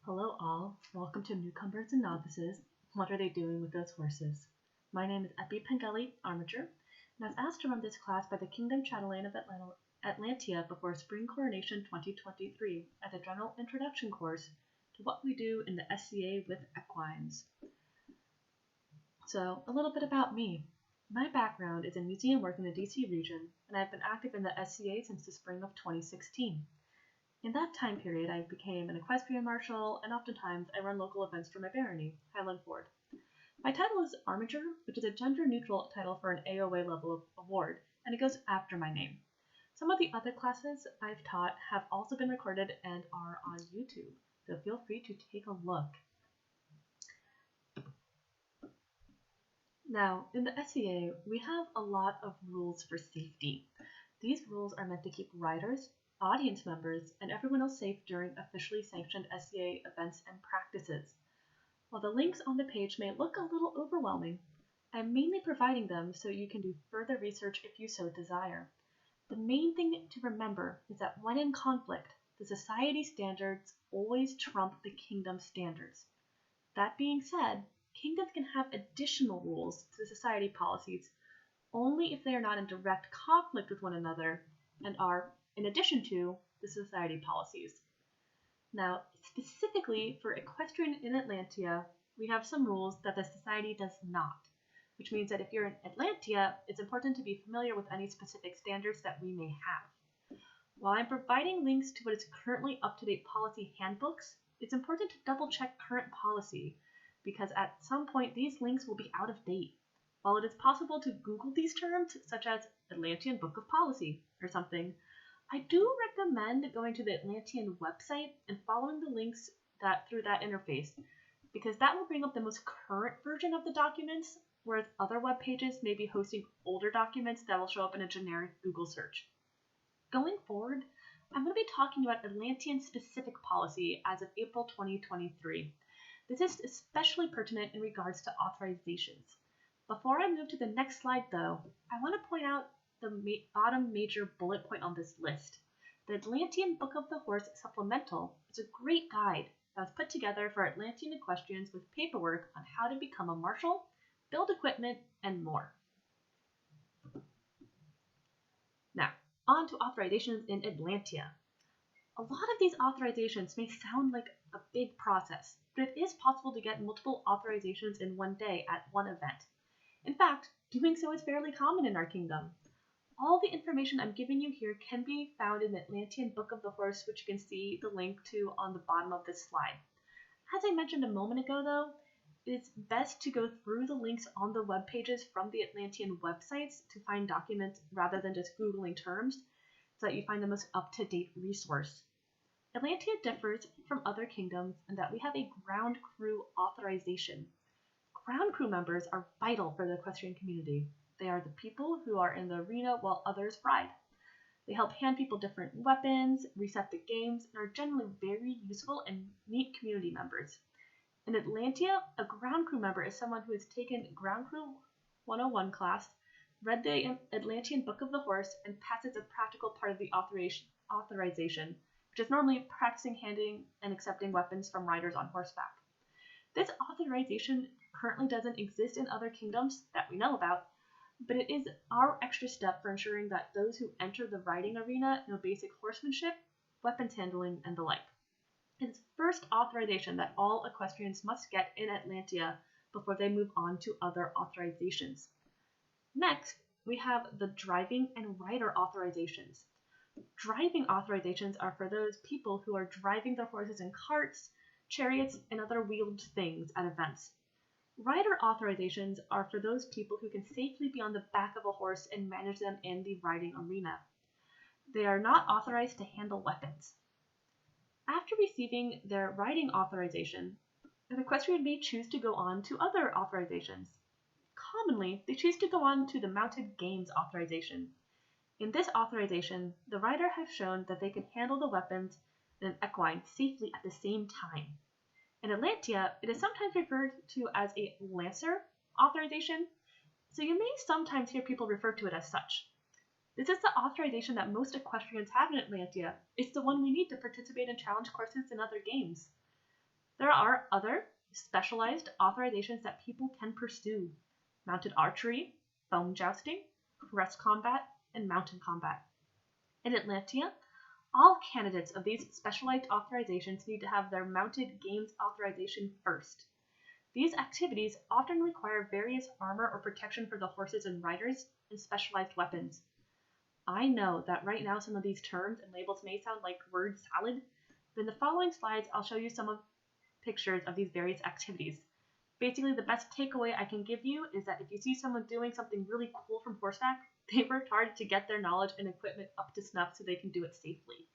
Hello all, welcome to newcomers and novices. What are they doing with those horses? My name is Epi Pengelly, Armature, and I was asked to run this class by the Kingdom Javelin of Atlantia before Spring Coronation 2023 as a general introduction course to what we do in the SCA with equines. So, a little bit about me. My background is in museum work in the DC region, and I've been active in the SCA since the spring of 2016. In that time period, I became an equestrian marshal, and oftentimes I run local events for my barony, Highland Ford. My title is Armature, which is a gender-neutral title for an AOA level of award, and it goes after my name. Some of the other classes I've taught have also been recorded and are on YouTube, so feel free to take a look. Now, in the SCA, we have a lot of rules for safety. These rules are meant to keep riders, audience members, and everyone else safe during officially sanctioned SCA events and practices. While the links on the page may look a little overwhelming, I'm mainly providing them so you can do further research if you so desire. The main thing to remember is that when in conflict, the society standards always trump the kingdom standards. That being said, kingdoms can have additional rules to the society policies only if they are not in direct conflict with one another and are in addition to the society policies. Now, specifically for equestrian in Atlantia, we have some rules that the society does not, which means that if you're in Atlantia, it's important to be familiar with any specific standards that we may have. While I'm providing links to what is currently up-to-date policy handbooks, it's important to double-check current policy, because at some point these links will be out of date. While it is possible to Google these terms, such as Atlantean Book of Policy or something, I do recommend going to the Atlantean website and following the links through that interface, because that will bring up the most current version of the documents, whereas other web pages may be hosting older documents that will show up in a generic Google search. Going forward, I'm going to be talking about Atlantean specific policy as of April 2023. This is especially pertinent in regards to authorizations. Before I move to the next slide though, I want to point out the bottom major bullet point on this list. The Atlantean Book of the Horse Supplemental is a great guide that was put together for Atlantean equestrians with paperwork on how to become a marshal, build equipment, and more. Now, on to authorizations in Atlantia. A lot of these authorizations may sound like a big process, but it is possible to get multiple authorizations in one day at one event. In fact, doing so is fairly common in our kingdom. All the information I'm giving you here can be found in the Atlantean Book of the Horse, which you can see the link to on the bottom of this slide. As I mentioned a moment ago though, it's best to go through the links on the web pages from the Atlantean websites to find documents rather than just Googling terms, so that you find the most up-to-date resource. Atlantia differs from other kingdoms in that we have a Groundcrew authorization. Groundcrew members are vital for the equestrian community. They are the people who are in the arena while others ride. They help hand people different weapons, reset the games, and are generally very useful and neat community members. In Atlantia, a Groundcrew member is someone who has taken Groundcrew 101 class, read the Atlantean Book of the Horse, and passes a practical part of the authorization, which is normally practicing handing and accepting weapons from riders on horseback. This authorization currently doesn't exist in other kingdoms that we know about, but it is our extra step for ensuring that those who enter the riding arena know basic horsemanship, weapons handling, and the like. It's the first authorization that all equestrians must get in Atlantia before they move on to other authorizations. Next, we have the driving and rider authorizations. Driving authorizations are for those people who are driving their horses in carts, chariots, and other wheeled things at events. Rider authorizations are for those people who can safely be on the back of a horse and manage them in the riding arena. They are not authorized to handle weapons. After receiving their riding authorization, an equestrian may choose to go on to other authorizations. Commonly, they choose to go on to the mounted games authorization. In this authorization, the rider has shown that they can handle the weapons and an equine safely at the same time. In Atlantia, it is sometimes referred to as a Lancer authorization, so you may sometimes hear people refer to it as such. This is the authorization that most equestrians have in Atlantia. It's the one we need to participate in challenge courses and other games. There are other specialized authorizations that people can pursue: mounted archery, foam jousting, crest combat, and mountain combat. In Atlantia, all candidates of these specialized authorizations need to have their mounted games authorization first. These activities often require various armor or protection for the horses and riders and specialized weapons. I know that right now some of these terms and labels may sound like word salad, but in the following slides I'll show you some of pictures of these various activities. Basically, the best takeaway I can give you is that if you see someone doing something really cool from horseback, they worked hard to get their knowledge and equipment up to snuff so they can do it safely.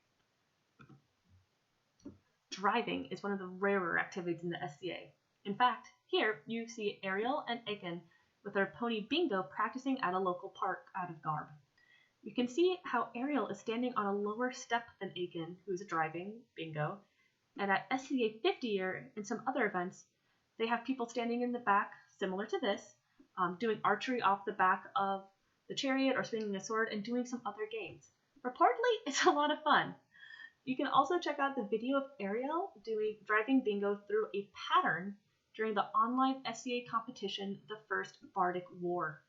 Driving is one of the rarer activities in the SCA. In fact, here you see Ariel and Aiken with their pony Bingo practicing at a local park out of garb. You can see how Ariel is standing on a lower step than Aiken, who is driving Bingo, and at SCA 50 year and some other events, they have people standing in the back, similar to this, doing archery off the back of the chariot or swinging a sword and doing some other games. Reportedly, it's a lot of fun. You can also check out the video of Ariel driving Bingo through a pattern during the online SCA competition, the First Bardic War.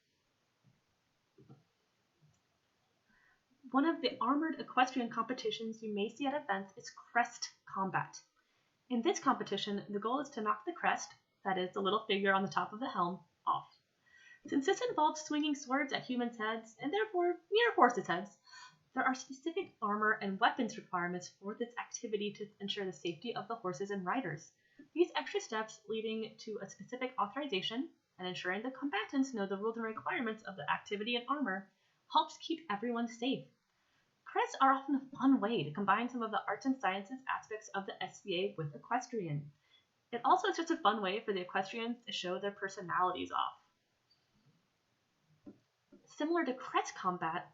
One of the armored equestrian competitions you may see at events is Crest Combat. In this competition, the goal is to knock the crest, that is, the little figure on the top of the helm, off. Since this involves swinging swords at humans' heads, and therefore near horses' heads, there are specific armor and weapons requirements for this activity to ensure the safety of the horses and riders. These extra steps leading to a specific authorization and ensuring the combatants know the rules and requirements of the activity and armor helps keep everyone safe. Crests are often a fun way to combine some of the arts and sciences aspects of the SCA with equestrian. It also is just a fun way for the equestrians to show their personalities off. Similar to crest combat,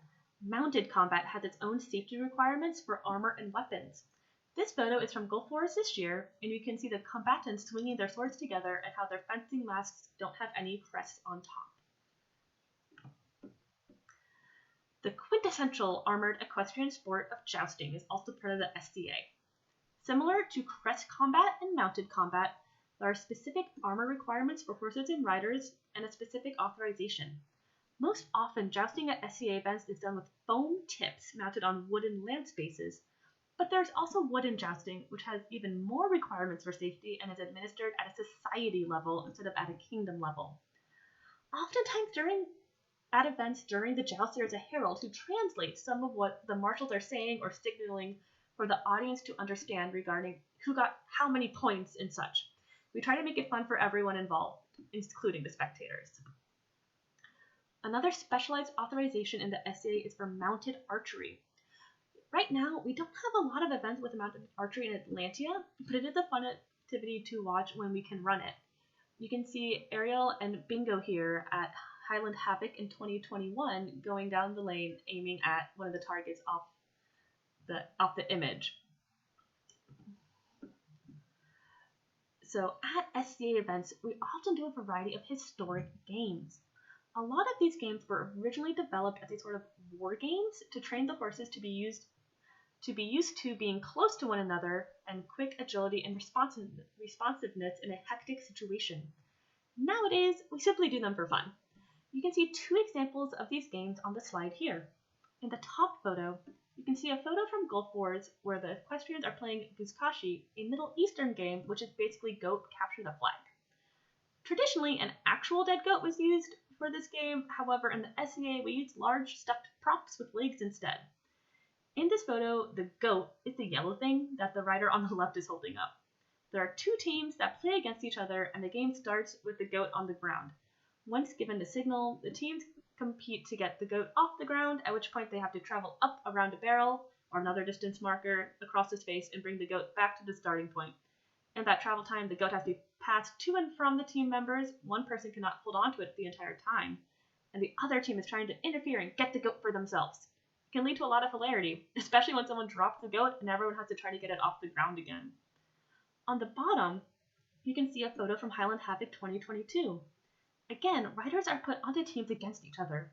mounted combat has its own safety requirements for armor and weapons. This photo is from Gulf Wars this year, and you can see the combatants swinging their swords together and how their fencing masks don't have any crests on top. The quintessential armored equestrian sport of jousting is also part of the SCA. Similar to crest combat and mounted combat, there are specific armor requirements for horses and riders and a specific authorization. Most often, jousting at SCA events is done with foam tips mounted on wooden lance bases, but there's also wooden jousting, which has even more requirements for safety and is administered at a society level instead of at a kingdom level. Oftentimes at events during the joust, there is a herald who translates some of what the marshals are saying or signaling for the audience to understand regarding who got how many points and such. We try to make it fun for everyone involved, including the spectators. Another specialized authorization in the SCA is for mounted archery. Right now, we don't have a lot of events with mounted archery in Atlantia, but it is a fun activity to watch when we can run it. You can see Ariel and Bingo here at Highland Havoc in 2021 going down the lane aiming at one of the targets off the image. So at SCA events, we often do a variety of historic games. A lot of these games were originally developed as a sort of war games to train the horses to be used to being close to one another and quick agility and responsiveness in a hectic situation. Nowadays, we simply do them for fun. You can see two examples of these games on the slide here. In the top photo, you can see a photo from Gulf Wars where the equestrians are playing Buzkashi, a Middle Eastern game which is basically goat capture the flag. Traditionally, an actual dead goat was used for this game. However, in the SCA, we used large stuffed props with legs instead. In this photo, the goat is the yellow thing that the rider on the left is holding up. There are two teams that play against each other, and the game starts with the goat on the ground. Once given the signal, the teams compete to get the goat off the ground, at which point they have to travel up around a barrel or another distance marker across the space and bring the goat back to the starting point. In that travel time, the goat has to be passed to and from the team members. One person cannot hold on to it the entire time, and the other team is trying to interfere and get the goat for themselves. It can lead to a lot of hilarity, especially when someone drops the goat and everyone has to try to get it off the ground again. On the bottom, you can see a photo from Highland Havoc 2022. Again, riders are put onto teams against each other.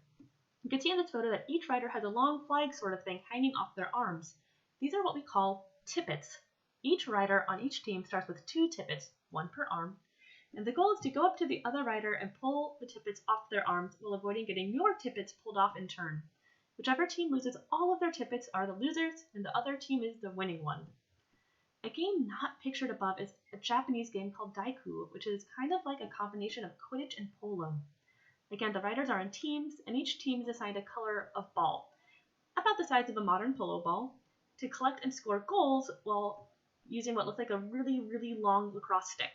You can see in this photo that each rider has a long flag sort of thing hanging off their arms. These are what we call tippets. Each rider on each team starts with 2 tippets, 1 per arm, and the goal is to go up to the other rider and pull the tippets off their arms while avoiding getting your tippets pulled off in turn. Whichever team loses all of their tippets are the losers, and the other team is the winning one. A game not pictured above is a Japanese game called Daiku, which is kind of like a combination of Quidditch and polo. Again, the riders are in teams, and each team is assigned a color of ball, about the size of a modern polo ball, to collect and score goals while using what looks like a really, really long lacrosse stick.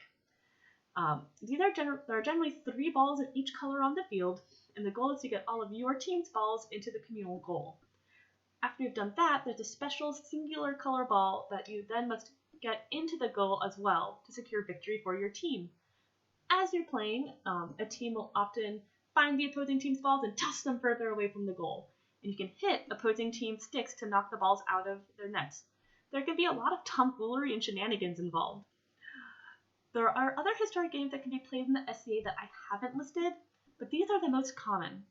There are generally 3 balls in each color on the field, and the goal is to get all of your team's balls into the communal goal. After you've done that, there's a special singular color ball that you then must get into the goal as well to secure victory for your team. As you're playing, a team will often find the opposing team's balls and toss them further away from the goal, and you can hit opposing team's sticks to knock the balls out of their nets. There can be a lot of tomfoolery and shenanigans involved. There are other historic games that can be played in the SCA that I haven't listed, but these are the most common.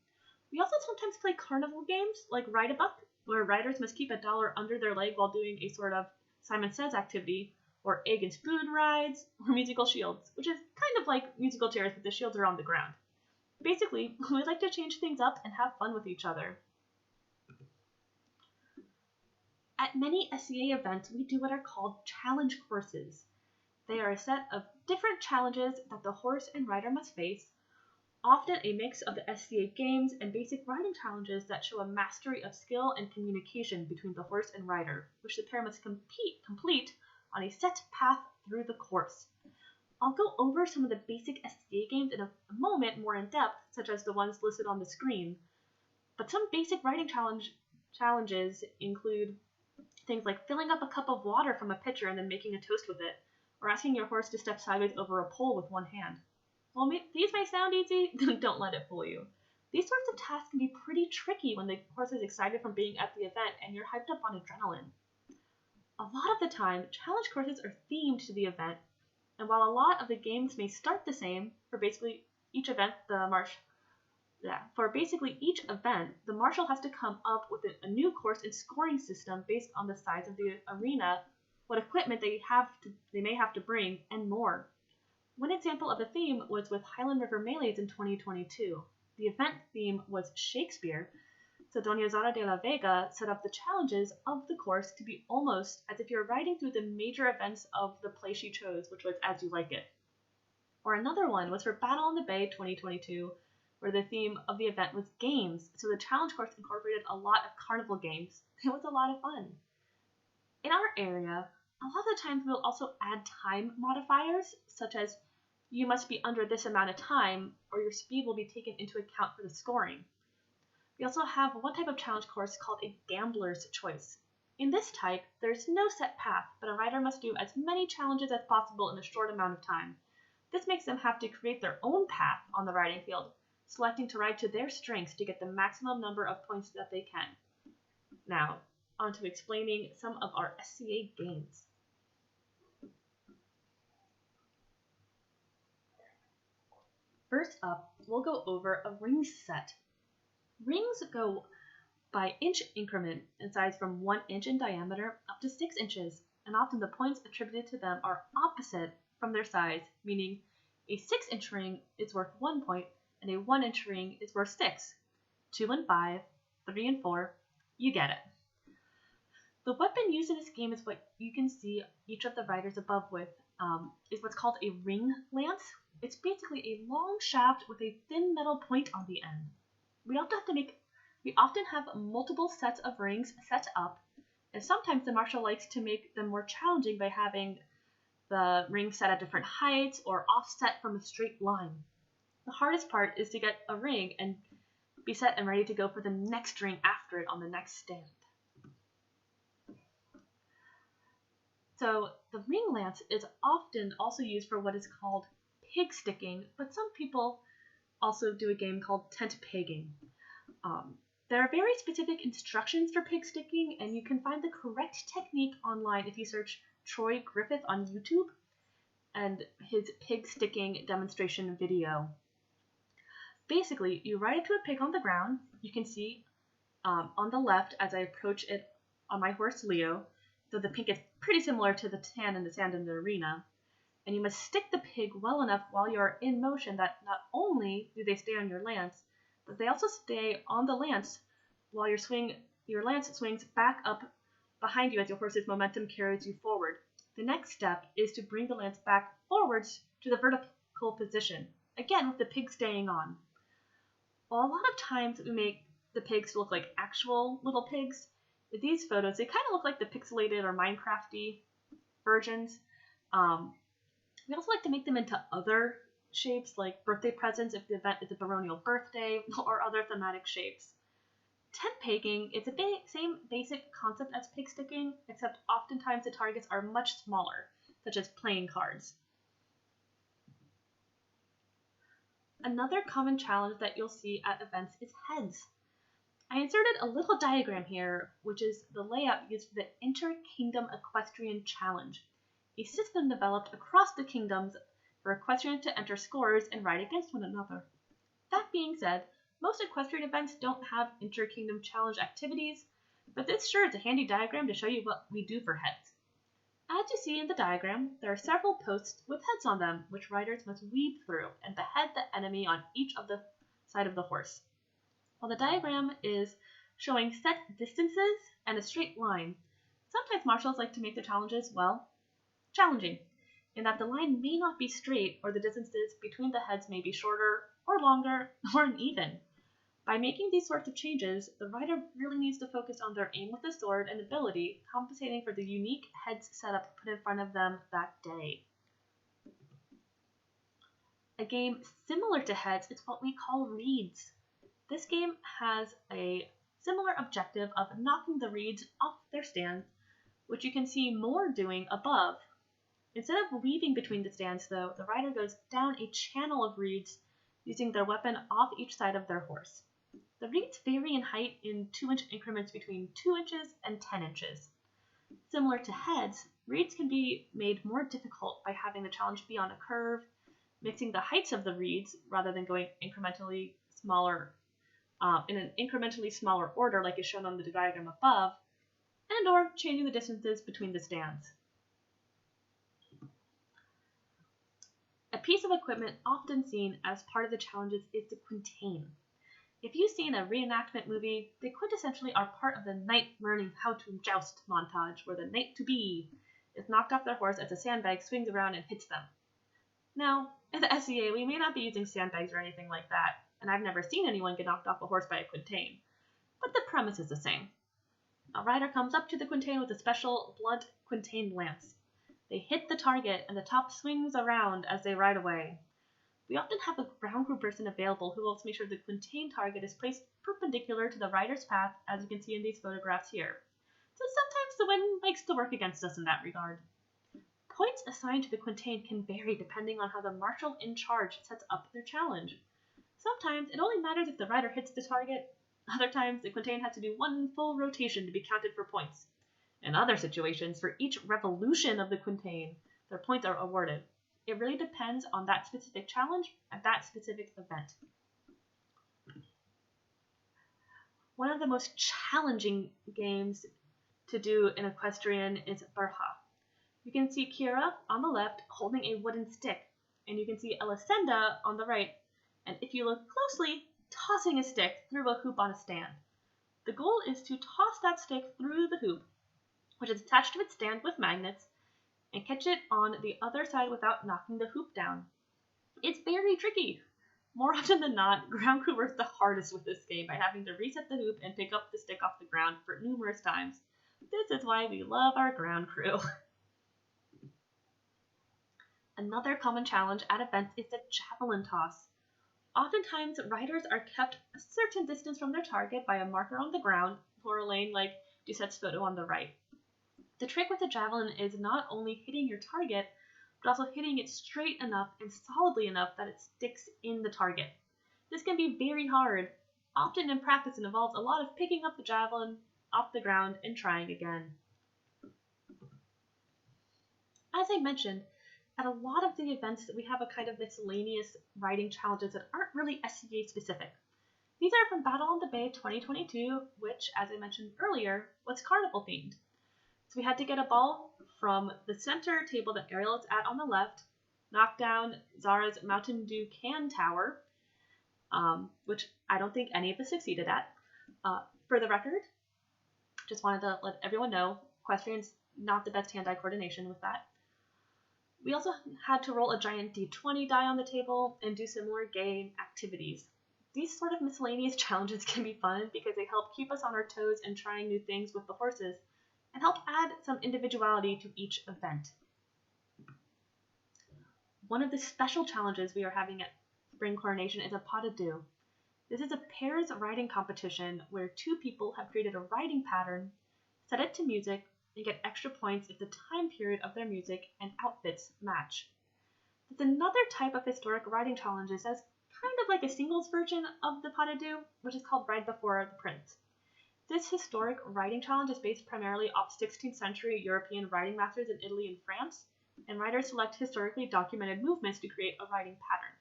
We also sometimes play carnival games like Ride a Buck, where riders must keep $1 under their leg while doing a sort of Simon Says activity, or egg and spoon rides, or musical shields, which is kind of like musical chairs, but the shields are on the ground. Basically, we like to change things up and have fun with each other. At many SCA events, we do what are called challenge courses. They are a set of different challenges that the horse and rider must face, often a mix of the SCA games and basic riding challenges that show a mastery of skill and communication between the horse and rider, which the pair must complete on a set path through the course. I'll go over some of the basic SCA games in a moment more in depth, such as the ones listed on the screen, but some basic riding challenges include things like filling up a cup of water from a pitcher and then making a toast with it, or asking your horse to step sideways over a pole with one hand. While these may sound easy, don't let it fool you. These sorts of tasks can be pretty tricky when the horse is excited from being at the event and you're hyped up on adrenaline. A lot of the time, challenge courses are themed to the event, and while a lot of the games may start the same, for basically each event, the marshal has to come up with a new course and scoring system based on the size of the arena, what equipment they may have to bring, and more. One example of a theme was with Highland River Melees in 2022. The event theme was Shakespeare, so Doña Zara de la Vega set up the challenges of the course to be almost as if you're riding through the major events of the play she chose, which was As You Like It. Or another one was for Battle on the Bay 2022, where the theme of the event was games, so the challenge course incorporated a lot of carnival games. It was a lot of fun. In our area, a lot of the times we'll also add time modifiers, such as you must be under this amount of time, or your speed will be taken into account for the scoring. We also have one type of challenge course called a gambler's choice. In this type, there's no set path, but a rider must do as many challenges as possible in a short amount of time. This makes them have to create their own path on the riding field, selecting to ride to their strengths to get the maximum number of points that they can. Now, on to explaining some of our SCA games. First up, we'll go over a ring set. Rings go by inch increment in size from 1 inch in diameter up to 6 inches, and often the points attributed to them are opposite from their size, meaning a 6-inch ring is worth 1 point and a 1-inch ring is worth 6. 2 and 5, 3 and 4, you get it. The weapon used in this game is what you can see each of the riders above with, is what's called a ring lance. It's basically a long shaft with a thin metal point on the end. We often have multiple sets of rings set up, and sometimes the marshal likes to make them more challenging by having the ring set at different heights or offset from a straight line. The hardest part is to get a ring and be set and ready to go for the next ring after it on the next stand. So the ring lance is often also used for what is called pig sticking, but some people also do a game called tent pegging. There are very specific instructions for pig sticking, and you can find the correct technique online if you search Troy Griffith on YouTube and his pig sticking demonstration video. Basically, you ride up to a pig on the ground. You can see on the left as I approach it on my horse Leo, though the pink is pretty similar to the tan and the sand in the arena. And you must stick the pig well enough while you are in motion that not only do they stay on your lance, but they also stay on the lance while your lance swings back up behind you as your horse's momentum carries you forward. The next step is to bring the lance back forwards to the vertical position, again with the pig staying on. While a lot of times we make the pigs look like actual little pigs, in these photos they kind of look like the pixelated or Minecrafty versions. We also like to make them into other shapes, like birthday presents if the event is a baronial birthday, or other thematic shapes. Tent pegging is the same basic concept as pig sticking, except oftentimes the targets are much smaller, such as playing cards. Another common challenge that you'll see at events is heads. I inserted a little diagram here, which is the layout used for the Inter-Kingdom Equestrian Challenge, a system developed across the kingdoms for equestrians to enter scores and ride against one another. That being said, most equestrian events don't have inter-kingdom challenge activities, but this sure is a handy diagram to show you what we do for heads. As you see in the diagram, there are several posts with heads on them, which riders must weave through and behead the enemy on each of the side of the horse. While the diagram is showing set distances and a straight line, sometimes marshals like to make the challenges, well, challenging, in that the line may not be straight or the distances between the heads may be shorter or longer or uneven. By making these sorts of changes, the rider really needs to focus on their aim with the sword and ability, compensating for the unique heads setup put in front of them that day. A game similar to heads is what we call reeds. This game has a similar objective of knocking the reeds off their stands, which you can see more doing above. Instead of weaving between the stands, though, the rider goes down a channel of reeds using their weapon off each side of their horse. The reeds vary in height in 2-inch increments between 2 inches and 10 inches. Similar to heads, reeds can be made more difficult by having the challenge be on a curve, mixing the heights of the reeds rather than going incrementally smaller in an incrementally smaller order like is shown on the diagram above, and or changing the distances between the stands. A piece of equipment often seen as part of the challenges is the Quintain. If you've seen a reenactment movie, they quintessentially are part of the knight learning how to joust montage, where the knight-to-be is knocked off their horse as a sandbag swings around and hits them. Now, in the SCA, we may not be using sandbags or anything like that, and I've never seen anyone get knocked off a horse by a Quintain, but the premise is the same. A rider comes up to the Quintain with a special blunt Quintain lance. They hit the target, and the top swings around as they ride away. We often have a Groundcrew person available who helps make sure the Quintain target is placed perpendicular to the rider's path, as you can see in these photographs here. So sometimes the wind likes to work against us in that regard. Points assigned to the Quintain can vary depending on how the marshal in charge sets up their challenge. Sometimes it only matters if the rider hits the target. Other times the Quintain has to do one full rotation to be counted for points. In other situations, for each revolution of the Quintain, their points are awarded. It really depends on that specific challenge at that specific event. One of the most challenging games to do in Equestrian is Birja. You can see Kira on the left holding a wooden stick, and you can see Elisenda on the right, and if you look closely, tossing a stick through a hoop on a stand. The goal is to toss that stick through the hoop, which is attached to its stand with magnets, and catch it on the other side without knocking the hoop down. It's very tricky. More often than not, Groundcrew works the hardest with this game by having to reset the hoop and pick up the stick off the ground for numerous times. This is why we love our Groundcrew. Another common challenge at events is the javelin toss. Oftentimes, riders are kept a certain distance from their target by a marker on the ground, or a lane like Dusette's photo on the right. The trick with the javelin is not only hitting your target, but also hitting it straight enough and solidly enough that it sticks in the target. This can be very hard. Often in practice it involves a lot of picking up the javelin off the ground and trying again. As I mentioned, at a lot of the events we have a kind of miscellaneous riding challenges that aren't really SCA specific. These are from Battle on the Bay 2022, which, as I mentioned earlier, was carnival themed. So we had to get a ball from the center table that Ariel is at on the left, knock down Zara's Mountain Dew can tower, which I don't think any of us succeeded at. For the record, just wanted to let everyone know, Equestrian's not the best hand-eye coordination with that. We also had to roll a giant D20 die on the table and do similar game activities. These sort of miscellaneous challenges can be fun because they help keep us on our toes and trying new things with the horses, and help add some individuality to each event. One of the special challenges we are having at Spring Coronation is a Pas de Deux. This is a pairs riding competition where two people have created a riding pattern, set it to music, and get extra points if the time period of their music and outfits match. There's another type of historic riding challenges that's kind of like a singles version of the Pas de Deux, which is called Ride Before the Prince. This historic riding challenge is based primarily off 16th century European riding masters in Italy and France, and riders select historically documented movements to create a riding pattern.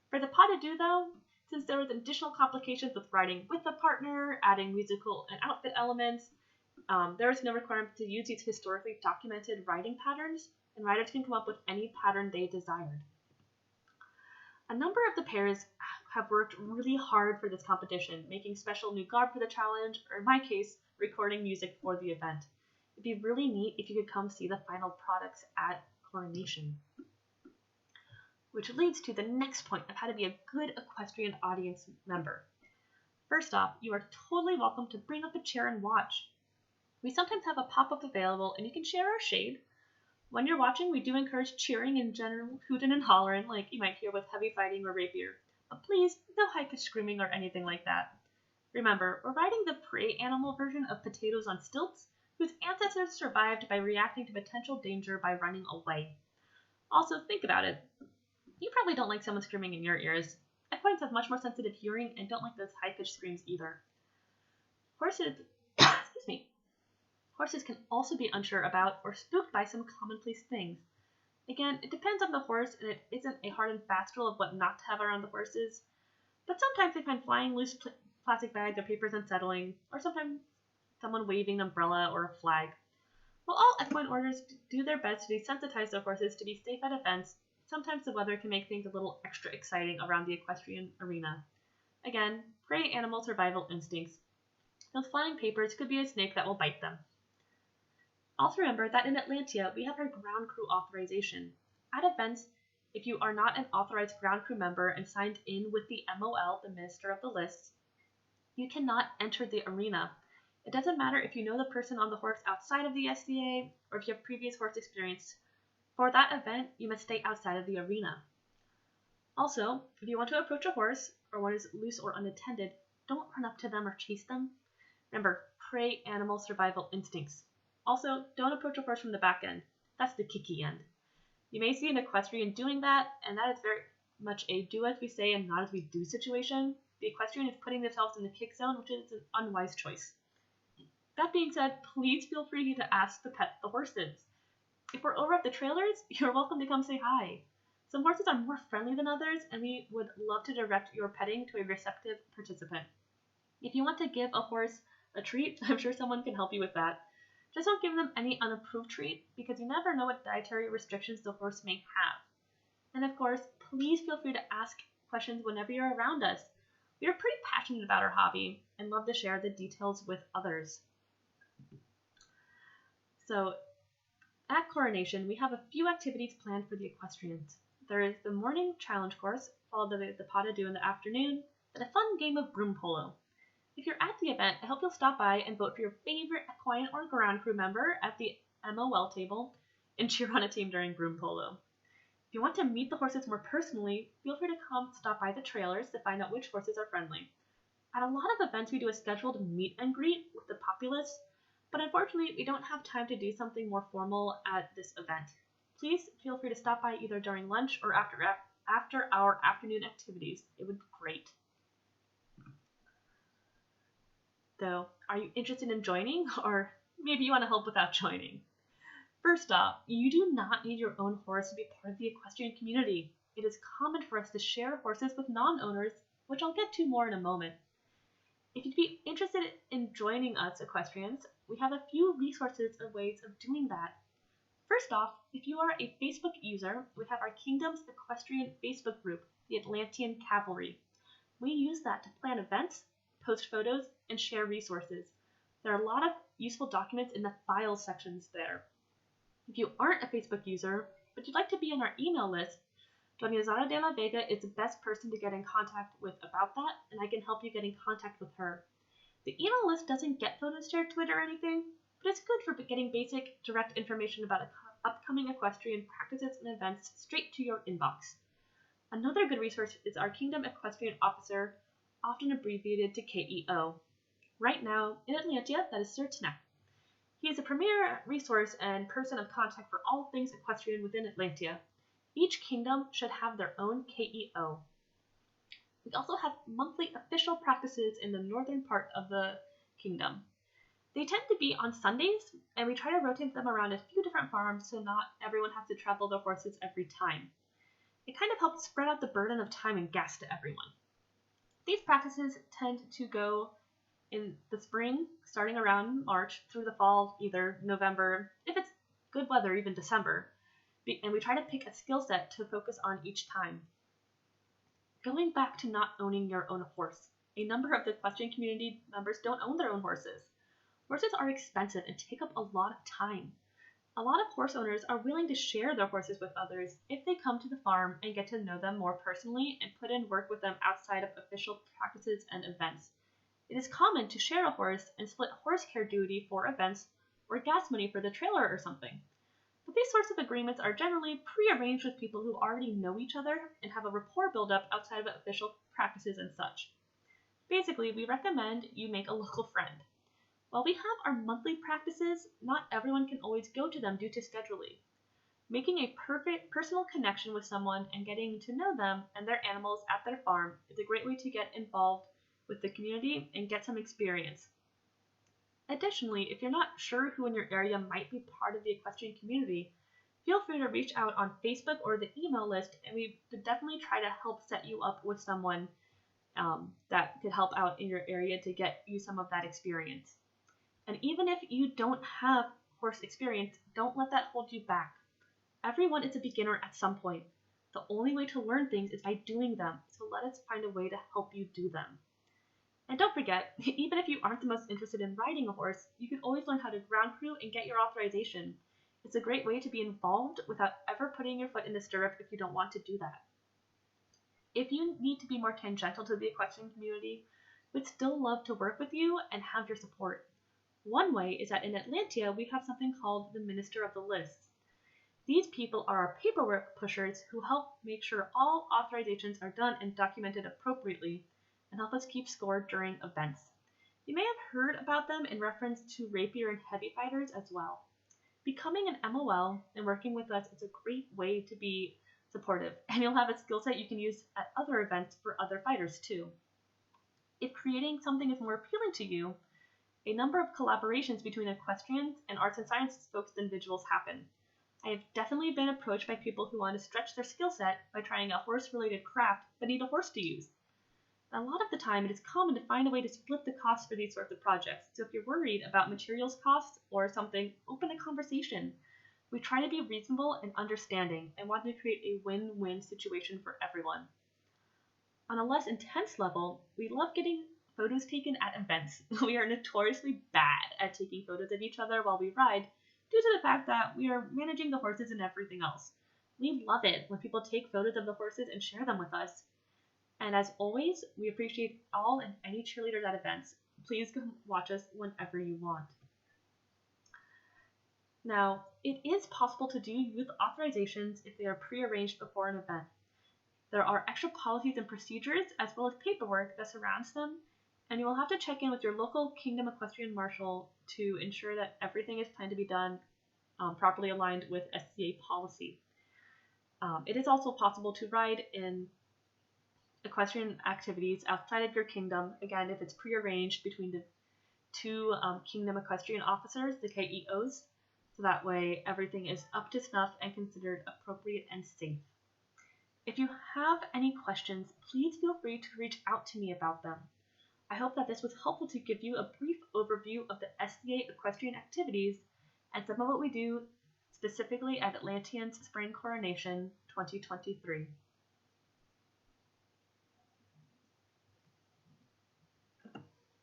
For the Pas de Deux, though, since there was additional complications with riding with a partner, adding musical and outfit elements, there is no requirement to use these historically documented riding patterns, and riders can come up with any pattern they desired. A number of the pairs have worked really hard for this competition, making special new garb for the challenge, or in my case, recording music for the event. It'd be really neat if you could come see the final products at Coronation. Which leads to the next point of how to be a good equestrian audience member. First off, you are totally welcome to bring up a chair and watch. We sometimes have a pop-up available and you can share our shade. When you're watching, we do encourage cheering and general hooting and hollering like you might hear with heavy fighting or rapier. But please, no high-pitched screaming or anything like that. Remember, we're riding the prey animal version of potatoes on stilts, whose ancestors survived by reacting to potential danger by running away. Also, think about it. You probably don't like someone screaming in your ears. Equines have much more sensitive hearing and don't like those high-pitched screams either. Horses can also be unsure about or spooked by some commonplace things. Again, it depends on the horse, and it isn't a hard and fast rule of what not to have around the horses. But sometimes they find flying loose plastic bags or papers unsettling, or sometimes someone waving an umbrella or a flag. While all equine owners do their best to desensitize their horses to be safe at events, sometimes the weather can make things a little extra exciting around the equestrian arena. Again, prey animal survival instincts. Those flying papers could be a snake that will bite them. Also remember that in Atlantia, we have our Groundcrew authorization. At events, if you are not an authorized Groundcrew member and signed in with the MOL, the Minister of the Lists, you cannot enter the arena. It doesn't matter if you know the person on the horse outside of the SCA or if you have previous horse experience. For that event, you must stay outside of the arena. Also, if you want to approach a horse or one is loose or unattended, don't run up to them or chase them. Remember, prey animal survival instincts. Also, don't approach a horse from the back end. That's the kicky end. You may see an equestrian doing that, and that is very much a do as we say and not as we do situation. The equestrian is putting themselves in the kick zone, which is an unwise choice. That being said, please feel free to ask the horses. If we're over at the trailers, you're welcome to come say hi. Some horses are more friendly than others, and we would love to direct your petting to a receptive participant. If you want to give a horse a treat, I'm sure someone can help you with that. Just don't give them any unapproved treat, because you never know what dietary restrictions the horse may have. And of course, please feel free to ask questions whenever you're around us. We are pretty passionate about our hobby and love to share the details with others. So, at Coronation, we have a few activities planned for the equestrians. There is the morning challenge course, followed by the Pas de Deux in the afternoon, and a fun game of broom polo. If you're at the event, I hope you'll stop by and vote for your favorite equine or Groundcrew member at the MOL table and cheer on a team during broom polo. If you want to meet the horses more personally, feel free to stop by the trailers to find out which horses are friendly. At a lot of events, we do a scheduled meet and greet with the populace, but unfortunately, we don't have time to do something more formal at this event. Please feel free to stop by either during lunch or after our afternoon activities. It would be great. So, are you interested in joining, or maybe you want to help without joining? First off, you do not need your own horse to be part of the equestrian community. It is common for us to share horses with non-owners, which I'll get to more in a moment. If you'd be interested in joining us equestrians, we have a few resources and ways of doing that. First off, if you are a Facebook user, we have our Kingdom's Equestrian Facebook group, the Atlantian Cavalry. We use that to plan events, post photos, and share resources. There are a lot of useful documents in the files sections there. If you aren't a Facebook user, but you'd like to be on our email list, Doña Zara de la Vega is the best person to get in contact with about that, and I can help you get in contact with her. The email list doesn't get photos shared to it or anything, but it's good for getting basic, direct information about upcoming equestrian practices and events straight to your inbox. Another good resource is our Kingdom Equestrian Officer, often abbreviated to KEO. Right now, in Atlantia, that is Sir Tenek. He is a premier resource and person of contact for all things equestrian within Atlantia. Each kingdom should have their own KEO. We also have monthly official practices in the northern part of the kingdom. They tend to be on Sundays, and we try to rotate them around a few different farms so not everyone has to travel their horses every time. It kind of helps spread out the burden of time and gas to everyone. These practices tend to go in the spring, starting around March, through the fall, either November, if it's good weather, even December. And we try to pick a skill set to focus on each time. Going back to not owning your own horse, a number of the equestrian community members don't own their own horses. Horses are expensive and take up a lot of time. A lot of horse owners are willing to share their horses with others if they come to the farm and get to know them more personally and put in work with them outside of official practices and events. It is common to share a horse and split horse care duty for events or gas money for the trailer or something. But these sorts of agreements are generally pre-arranged with people who already know each other and have a rapport build-up outside of official practices and such. Basically, we recommend you make a local friend. While we have our monthly practices, not everyone can always go to them due to scheduling. Making a perfect personal connection with someone and getting to know them and their animals at their farm is a great way to get involved with the community and get some experience. Additionally, if you're not sure who in your area might be part of the equestrian community, feel free to reach out on Facebook or the email list, and we would definitely try to help set you up with someone that could help out in your area to get you some of that experience. And even if you don't have horse experience, don't let that hold you back. Everyone is a beginner at some point. The only way to learn things is by doing them, so let us find a way to help you do them. And don't forget, even if you aren't the most interested in riding a horse, you can always learn how to Groundcrew and get your authorization. It's a great way to be involved without ever putting your foot in the stirrup if you don't want to do that. If you need to be more tangential to the equestrian community, we'd still love to work with you and have your support. One way is that in Atlantia, we have something called the Minister of the Lists. These people are our paperwork pushers who help make sure all authorizations are done and documented appropriately and help us keep score during events. You may have heard about them in reference to rapier and heavy fighters as well. Becoming an MOL and working with us is a great way to be supportive, and you'll have a skill set you can use at other events for other fighters too. If creating something is more appealing to you, a number of collaborations between equestrians and arts and sciences focused individuals happen. I have definitely been approached by people who want to stretch their skill set by trying a horse-related craft but need a horse to use. A lot of the time, it is common to find a way to split the cost for these sorts of projects, so if you're worried about materials costs or something, open a conversation. We try to be reasonable and understanding and want to create a win-win situation for everyone. On a less intense level, we love getting photos taken at events. We are notoriously bad at taking photos of each other while we ride due to the fact that we are managing the horses and everything else. We love it when people take photos of the horses and share them with us. And as always, we appreciate all and any cheerleaders at events. Please come watch us whenever you want. Now, it is possible to do youth authorizations if they are pre-arranged before an event. There are extra policies and procedures as well as paperwork that surrounds them, and you will have to check in with your local Kingdom Equestrian Marshal to ensure that everything is planned to be done properly aligned with SCA policy. It is also possible to ride in equestrian activities outside of your kingdom, again, if it's pre-arranged between the two Kingdom Equestrian officers, the KEOs, so that way everything is up to snuff and considered appropriate and safe. If you have any questions, please feel free to reach out to me about them. I hope that this was helpful to give you a brief overview of the SCA Equestrian Activities and some of what we do specifically at Atlantian's Spring Coronation 2023.